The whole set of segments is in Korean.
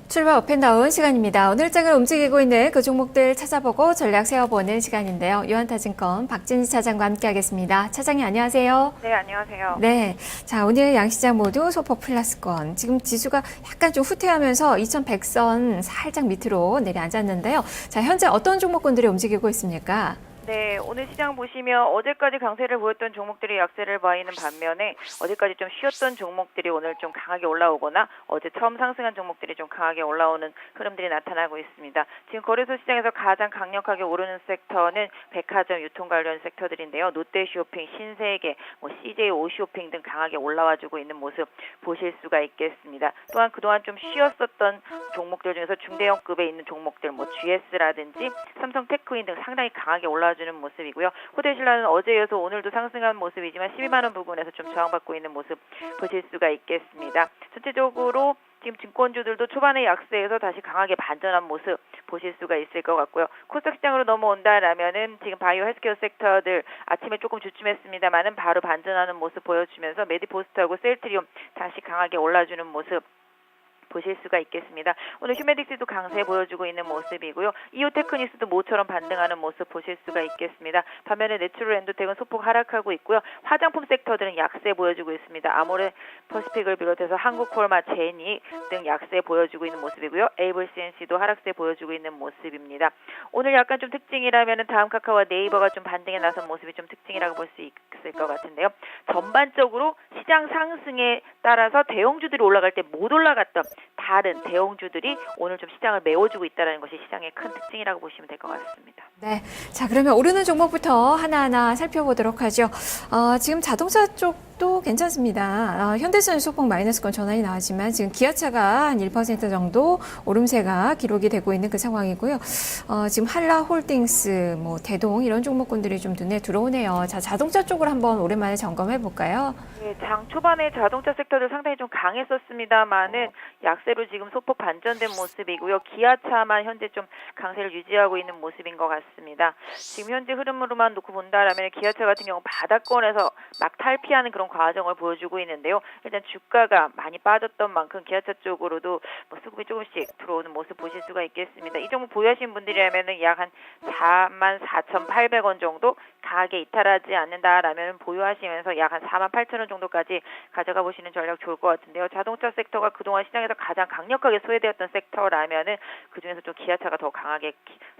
출발 업앤다운 시간입니다. 오늘 장을 움직이고 있는 그 종목들 찾아보고 전략 세워보는 시간인데요. 유한타증권 박진희 차장과 함께하겠습니다. 차장님 안녕하세요. 네, 안녕하세요. 네, 자 오늘 양시장 모두 소폭 플러스권. 지금 지수가 약간 좀 후퇴하면서 2100선 살짝 밑으로 내려앉았는데요. 자 현재 어떤 종목군들이 움직이고 있습니까? 네, 오늘 시장 보시면 어제까지 강세를 보였던 종목들이 약세를 보이는 반면에 어제까지 좀 쉬었던 종목들이 오늘 좀 강하게 올라오거나 어제 처음 상승한 종목들이 좀 강하게 올라오는 흐름들이 나타나고 있습니다. 지금 거래소 시장에서 가장 강력하게 오르는 섹터는 백화점, 유통 관련 섹터들인데요. 롯데쇼핑, 신세계, CJ 오쇼핑 등 강하게 올라와주고 있는 모습 보실 수가 있겠습니다. 또한 그동안 좀 쉬었었던 종목들 중에서 중대형급에 있는 종목들, GS라든지 삼성테크인 등 상당히 강하게 올라와주는 모습이고요. 호텔신라는 어제 이어서 오늘도 상승한 모습이지만 12만 원 부근에서 좀 저항받고 있는 모습 보실 수가 있겠습니다. 전체적으로 지금 증권주들도 초반에 약세에서 다시 강하게 반전한 모습 보실 수가 있을 것 같고요. 코스닥 시장으로 넘어온다라면은 지금 바이오 헬스케어 섹터들 아침에 조금 주춤했습니다만은 바로 반전하는 모습 보여주면서 메디포스트하고 셀트리움 다시 강하게 올라주는 모습 보실 수가 있겠습니다. 오늘 휴메딕스도 강세 보여주고 있는 모습이고요. 이오테크니스도 모처럼 반등하는 모습 보실 수가 있겠습니다. 반면에 내추럴 엔도텍은 소폭 하락하고 있고요. 화장품 섹터들은 약세 보여주고 있습니다. 아모레 퍼시픽을 비롯해서 한국콜마, 제니 등 약세 보여주고 있는 모습이고요. 에이블 CNC도 하락세 보여주고 있는 모습입니다. 오늘 약간 좀 특징이라면 다음 카카오와 네이버가 좀 반등에 나선 모습이 좀 특징이라고 볼 수 있을 것 같은데요. 전반적으로 시장 상승에 따라서 대형주들이 올라갈 때 못 올라갔던 다른 대형주들이 오늘 좀 시장을 메워주고 있다는 것이 시장의 큰 특징이라고 보시면 될 것 같습니다. 네, 자 그러면 오르는 종목부터 하나하나 살펴보도록 하죠. 지금 자동차 쪽도 괜찮습니다. 현대차는 소폭 마이너스권 전환이 나왔지만 지금 기아차가 한 1% 정도 오름세가 기록이 되고 있는 그 상황이고요. 지금 한라홀딩스, 대동 이런 종목군들이 좀 눈에 들어오네요. 자 자동차 쪽으로 한번 오랜만에 점검해 볼까요? 네, 장 초반에 자동차 섹터들 상당히 좀 강했었습니다만은 약세로 지금 소폭 반전된 모습이고요. 기아차만 현재 좀 강세를 유지하고 있는 모습인 것 같습니다. 지금 현재 흐름으로만 놓고 본다라면 기아차 같은 경우 바닥권에서 막 탈피하는 그런 과정을 보여주고 있는데요. 일단 주가가 많이 빠졌던 만큼 기아차 쪽으로도 수급이 조금씩 들어오는 모습 보실 수가 있겠습니다. 이 종목 보유하신 분들이라면 약 한 44,800원 정도 강하게 이탈하지 않는다라면 보유하시면서 약 한 48,000원 정도까지 가져가 보시는 전략 좋을 것 같은데요. 자동차 섹터가 그동안 시장에서 가장 강력하게 소외되었던 섹터라면은 그중에서 좀 기아차가 더 강하게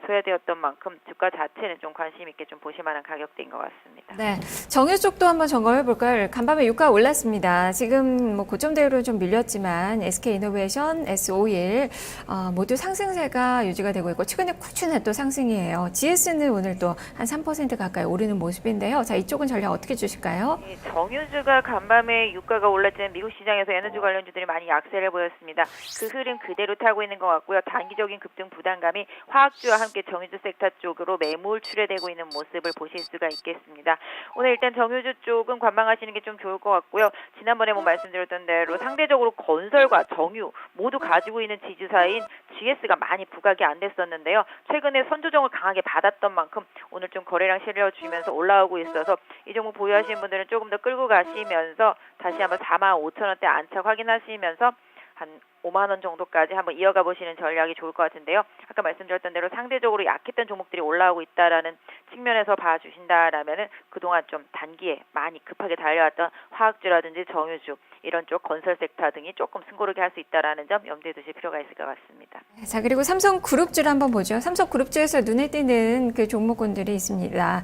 소외되었던 만큼 주가 자체는 좀 관심 있게 좀 보실 만한 가격대인 것 같습니다. 네, 정유 쪽도 한번 점검해 볼까요? 간밤에 유가 올랐습니다. 지금 고점대로 좀 밀렸지만 SK이노베이션, S-오일 모두 상승세가 유지가 되고 있고 최근에 꾸준한 또 상승이에요. GS는 오늘 또 한 3% 가까이 오르는 모습인데요. 자, 이쪽은 전략 어떻게 주실까요? 네, 정유주가 간밤에 유가가 올랐지만 미국 시장에서 에너지 관련주들이 많이 약세를 보였습니다. 그 흐름 그대로 타고 있는 것 같고요. 단기적인 급등 부담감이 화학주와 함께 정유주 섹터 쪽으로 매물 출회되고 있는 모습을 보실 수가 있겠습니다. 오늘 일단 정유주 쪽은 관망하시는 게 좀 좋을 것 같고요. 지난번에 말씀드렸던 대로 상대적으로 건설과 정유 모두 가지고 있는 지주사인 GS가 많이 부각이 안 됐었는데요. 최근에 선조정을 강하게 받았던 만큼 오늘 좀 거래량 실려주면서 올라오고 있어서 이 종목 보유하시는 분들은 조금 더 끌고 가시면서 다시 한번 45,000원대 안착 확인하시면서 한 5만 원 정도까지 한번 이어가 보시는 전략이 좋을 것 같은데요. 아까 말씀드렸던 대로 상대적으로 약했던 종목들이 올라오고 있다라는 측면에서 봐주신다라면은 그동안 좀 단기에 많이 급하게 달려왔던 화학주라든지 정유주 이런 쪽 건설 섹터 등이 조금 승고르게 할 수 있다라는 점 염두에 두실 필요가 있을 것 같습니다. 자, 그리고 삼성그룹주를 한번 보죠. 삼성그룹주에서 눈에 띄는 그 종목군들이 있습니다.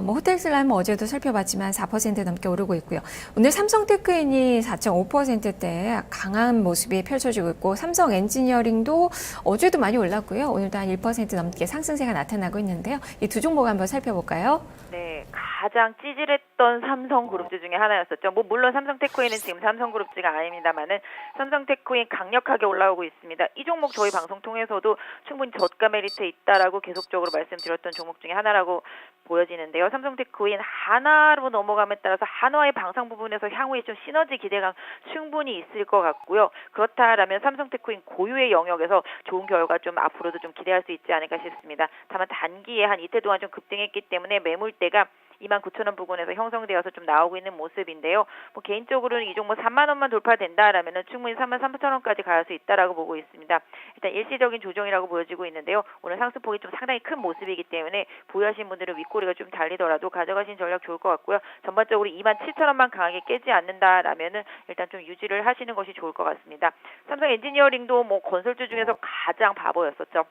호텔슬라임 어제도 살펴봤지만 4% 넘게 오르고 있고요. 오늘 삼성테크인이 4.5%대 강한 모습이 펼쳐지고 있고 삼성 엔지니어링도 어제도 많이 올랐고요. 오늘도 한 1% 넘게 상승세가 나타나고 있는데요. 이 두 종목 한번 살펴볼까요? 네, 가장 찌질했던 삼성그룹주 중에 하나였었죠. 물론 삼성테크인은 지금 삼성그룹주가 아닙니다만은 삼성테크인 강력하게 올라오고 있습니다. 이 종목 저희 방송 통해서도 충분히 저가 메리트에 있다라고 계속적으로 말씀드렸던 종목 중에 하나라고 보여지는데요. 삼성테크인 한화로 넘어감에 따라서 한화의 방산 부분에서 향후에 좀 시너지 기대감 충분히 있을 것 같고요. 그렇다라면 삼성테크인 고유의 영역에서 좋은 결과 좀 앞으로도 좀 기대할 수 있지 않을까 싶습니다. 다만 단기에 한 이틀 동안 좀 급등했기 때문에 매물대가 29,000원 부근에서 형성되어서 좀 나오고 있는 모습인데요. 뭐 개인적으로는 이 종목 3만 원만 돌파된다라면은 충분히 33,000원까지 갈 수 있다라고 보고 있습니다. 일단 일시적인 조정이라고 보여지고 있는데요. 오늘 상승폭이 좀 상당히 큰 모습이기 때문에 보유하신 분들은 윗꼬리가 좀 달리더라도 가져가신 전략 좋을 것 같고요. 전반적으로 27,000원만 강하게 깨지 않는다라면은 일단 좀 유지를 하시는 것이 좋을 것 같습니다. 삼성 엔지니어링도 뭐 건설주 중에서 가장 바보였었죠.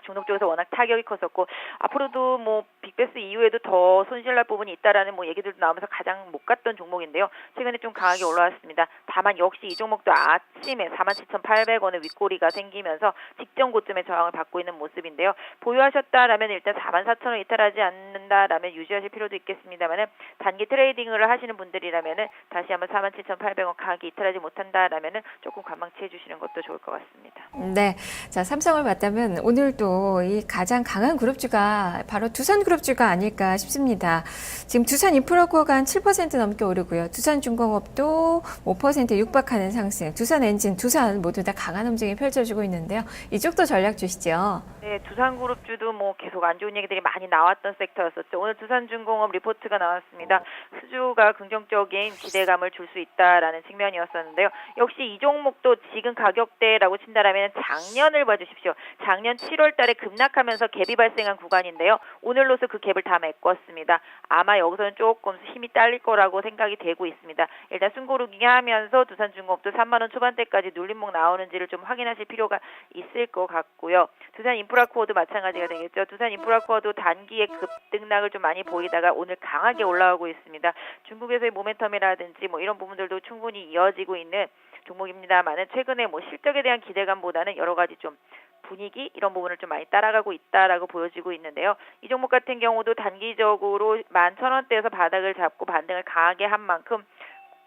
중독 쪽에서 워낙 타격이 컸었고 앞으로도 뭐 빅베스 이후에도 더 손실날 부분이 있다라는 뭐 얘기들도 나오면서 가장 못 갔던 종목인데요. 최근에 좀 강하게 올라왔습니다. 다만 역시 이 종목도 아침에 47,800원의 윗꼬리가 생기면서 직전 고점에 저항을 받고 있는 모습인데요. 보유하셨다라면 일단 44,000원 이탈하지 않는다라면 유지하실 필요도 있겠습니다만은 단기 트레이딩을 하시는 분들이라면은 다시 한번 47,800원 강하게 이탈하지 못한다라면은 조금 관망치 해주시는 것도 좋을 것 같습니다. 네. 자, 삼성을 봤다면 오늘도 이 가장 강한 그룹주가 바로 두산그룹주가 아닐까 싶습니다. 지금 두산인프라코어가 한 7% 넘게 오르고요. 두산중공업도 5% 육박하는 상승, 두산엔진, 두산 모두 다 강한 움직임이 펼쳐지고 있는데요. 이쪽도 전략 주시죠. 네, 두산그룹주도 뭐 계속 안 좋은 얘기들이 많이 나왔던 섹터였었죠. 오늘 두산중공업 리포트가 나왔습니다. 수주가 긍정적인 기대감을 줄 수 있다라는 측면이었었는데요. 역시 이 종목도 지금 가격대라고 친다라면 작년을 봐주십시오. 작년 7월 달에 급락하면서 갭이 발생한 구간인데요. 오늘로서 그 갭을 다 메꿨습니다. 아마 여기서는 조금 힘이 딸릴 거라고 생각이 되고 있습니다. 일단 숨고르기 하면서 두산중공업도 3만 원 초반대까지 눌림목 나오는지를 좀 확인하실 필요가 있을 것 같고요. 두산인프라코어도 마찬가지가 되겠죠. 두산인프라코어도 단기에 급등락을 좀 많이 보이다가 오늘 강하게 올라오고 있습니다. 중국에서의 모멘텀이라든지 뭐 이런 부분들도 충분히 이어지고 있는 종목입니다만은 최근에 뭐 실적에 대한 기대감보다는 여러 가지 좀 분위기 이런 부분을 좀 많이 따라가고 있다라고 보여지고 있는데요. 이 종목 같은 경우도 단기적으로 11,000원대에서 바닥을 잡고 반등을 강하게 한 만큼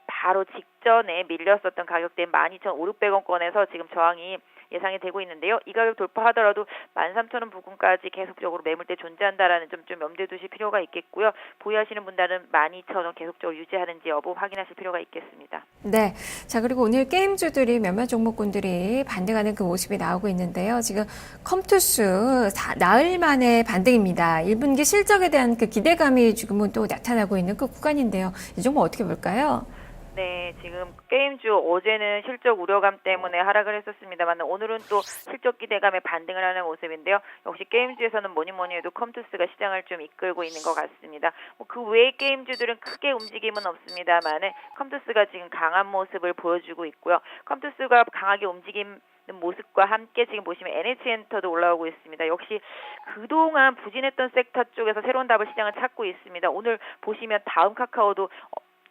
바로 직전에 밀렸었던 가격대 12,500원권에서 지금 저항이 예상이 되고 있는데요. 이 가격 돌파하더라도 13,000원 부근까지 계속적으로 매물대 존재한다라는 점 좀 염두에 두실 필요가 있겠고요. 보유하시는 분들은 12,000원 계속적으로 유지하는지 여부 확인하실 필요가 있겠습니다. 네. 자, 그리고 오늘 게임주들이 몇몇 종목군들이 반등하는 그 모습이 나오고 있는데요. 지금 컴투스 나흘 만에 반등입니다. 1분기 실적에 대한 그 기대감이 지금은 또 나타나고 있는 그 구간인데요. 이 종목 어떻게 볼까요? 네, 지금 게임주 어제는 실적 우려감 때문에 하락을 했었습니다만 오늘은 또 실적 기대감에 반등을 하는 모습인데요. 역시 게임주에서는 뭐니 해도 컴투스가 시장을 좀 이끌고 있는 것 같습니다. 뭐 그 외의 게임주들은 크게 움직임은 없습니다만 컴투스가 지금 강한 모습을 보여주고 있고요. 컴투스가 강하게 움직임 모습과 함께 지금 보시면 NH엔터도 올라오고 있습니다. 역시 그동안 부진했던 섹터 쪽에서 새로운 답을 시장을 찾고 있습니다. 오늘 보시면 다음 카카오도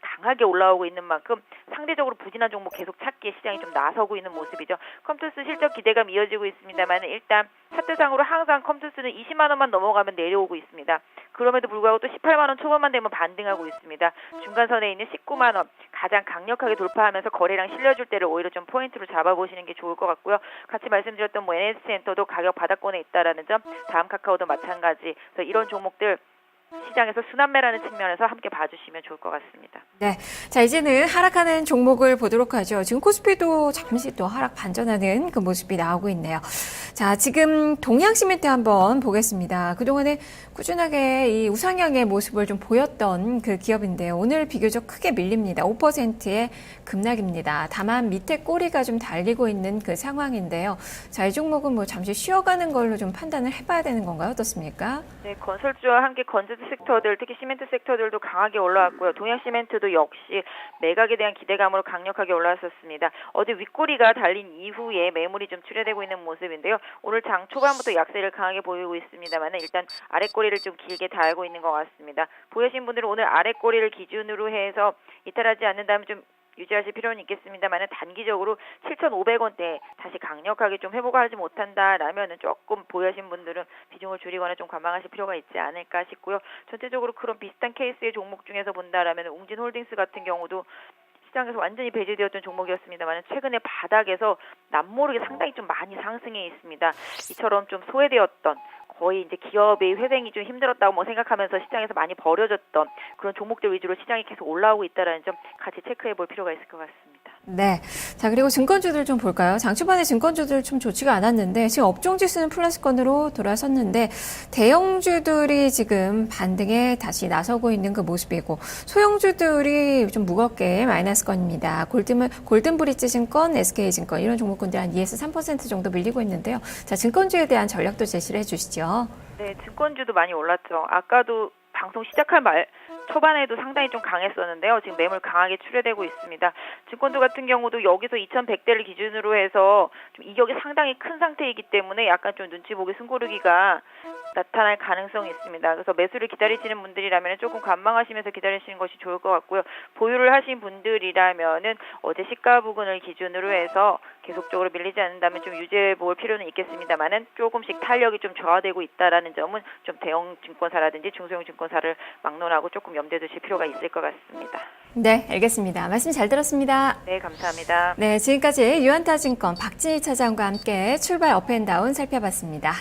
강하게 올라오고 있는 만큼 상대적으로 부진한 종목 계속 찾기에 시장이 좀 나서고 있는 모습이죠. 컴투스 실적 기대감 이어지고 있습니다만 일단 차트상으로 항상 컴투스는 20만 원만 넘어가면 내려오고 있습니다. 그럼에도 불구하고 또 18만 원 초반만 되면 반등하고 있습니다. 중간선에 있는 19만 원 가장 강력하게 돌파하면서 거래량 실려줄 때를 오히려 좀 포인트로 잡아보시는 게 좋을 것 같고요. 같이 말씀드렸던 뭐 NS센터도 가격 바닥권에 있다라는 점, 다음 카카오도 마찬가지. 그래서 이런 종목들 시장에서 순환매라는 측면에서 함께 봐주시면 좋을 것 같습니다. 네. 자, 이제는 하락하는 종목을 보도록 하죠. 지금 코스피도 잠시 또 하락 반전하는 그 모습이 나오고 있네요. 자, 지금 동양시멘트 한번 보겠습니다. 그동안에 꾸준하게 이 우상향의 모습을 좀 보였던 그 기업인데요. 오늘 비교적 크게 밀립니다. 5%의 급락입니다. 다만 밑에 꼬리가 좀 달리고 있는 그 상황인데요. 자, 이 종목은 뭐 잠시 쉬어가는 걸로 좀 판단을 해봐야 되는 건가요? 어떻습니까? 네, 건설주와 함께 건설주 섹터들, 특히 시멘트 섹터들도 강하게 올라왔고요. 동양시멘트도 역시 매각에 대한 기대감으로 강력하게 올라왔었습니다. 어제 윗꼬리가 달린 이후에 매물이 좀 출현되고 있는 모습인데요. 오늘 장 초반부터 약세를 강하게 보이고 있습니다만 일단 아랫꼬리를 좀 길게 달고 있는 것 같습니다. 보유하신 분들은 오늘 아랫꼬리를 기준으로 해서 이탈하지 않는다면 좀 유지하실 필요는 있겠습니다만 단기적으로 7,500원대 다시 강력하게 좀 회복하지 못한다라면 조금 보유하신 분들은 비중을 줄이거나 좀 관망하실 필요가 있지 않을까 싶고요. 전체적으로 그런 비슷한 케이스의 종목 중에서 본다라면 웅진홀딩스 같은 경우도 시장에서 완전히 배제되었던 종목이었습니다만 최근에 바닥에서 남모르게 상당히 좀 많이 상승해 있습니다. 이처럼 좀 소외되었던 거의 이제 기업의 회생이 좀 힘들었다고 뭐 생각하면서 시장에서 많이 버려졌던 그런 종목들 위주로 시장이 계속 올라오고 있다는 점 같이 체크해 볼 필요가 있을 것 같습니다. 네. 자, 그리고 증권주들 좀 볼까요? 장 초반에 증권주들 좀 좋지가 않았는데 지금 업종 지수는 플러스권으로 돌아섰는데 대형주들이 지금 반등에 다시 나서고 있는 그 모습이고 소형주들이 좀 무겁게 마이너스권입니다. 골든브리지 증권, SK증권 이런 종목군들 한 2에서 3% 정도 밀리고 있는데요. 자, 증권주에 대한 전략도 제시를 해주시죠. 네, 증권주도 많이 올랐죠. 아까도 방송 시작할 초반에도 상당히 좀 강했었는데요. 지금 매물 강하게 출회되고 있습니다. 증권주 같은 경우도 여기서 2100대를 기준으로 해서 좀 이격이 상당히 큰 상태이기 때문에 약간 좀 눈치 보기 숨고르기가 나타날 가능성이 있습니다. 그래서 매수를 기다리시는 분들이라면 조금 관망하시면서 기다리시는 것이 좋을 것 같고요. 보유를 하신 분들이라면은 어제 시가 부근을 기준으로 해서 계속적으로 밀리지 않는다면 좀 유지해 볼 필요는 있겠습니다만은 조금씩 탄력이 좀 저하되고 있다라는 점은 좀 대형 증권사라든지 중소형 증권사를 막론하고 조금 염두에 두실 필요가 있을 것 같습니다. 네, 알겠습니다. 말씀 잘 들었습니다. 네, 감사합니다. 네, 지금까지 유한타증권 박진희 차장과 함께 출발 업앤다운 살펴봤습니다.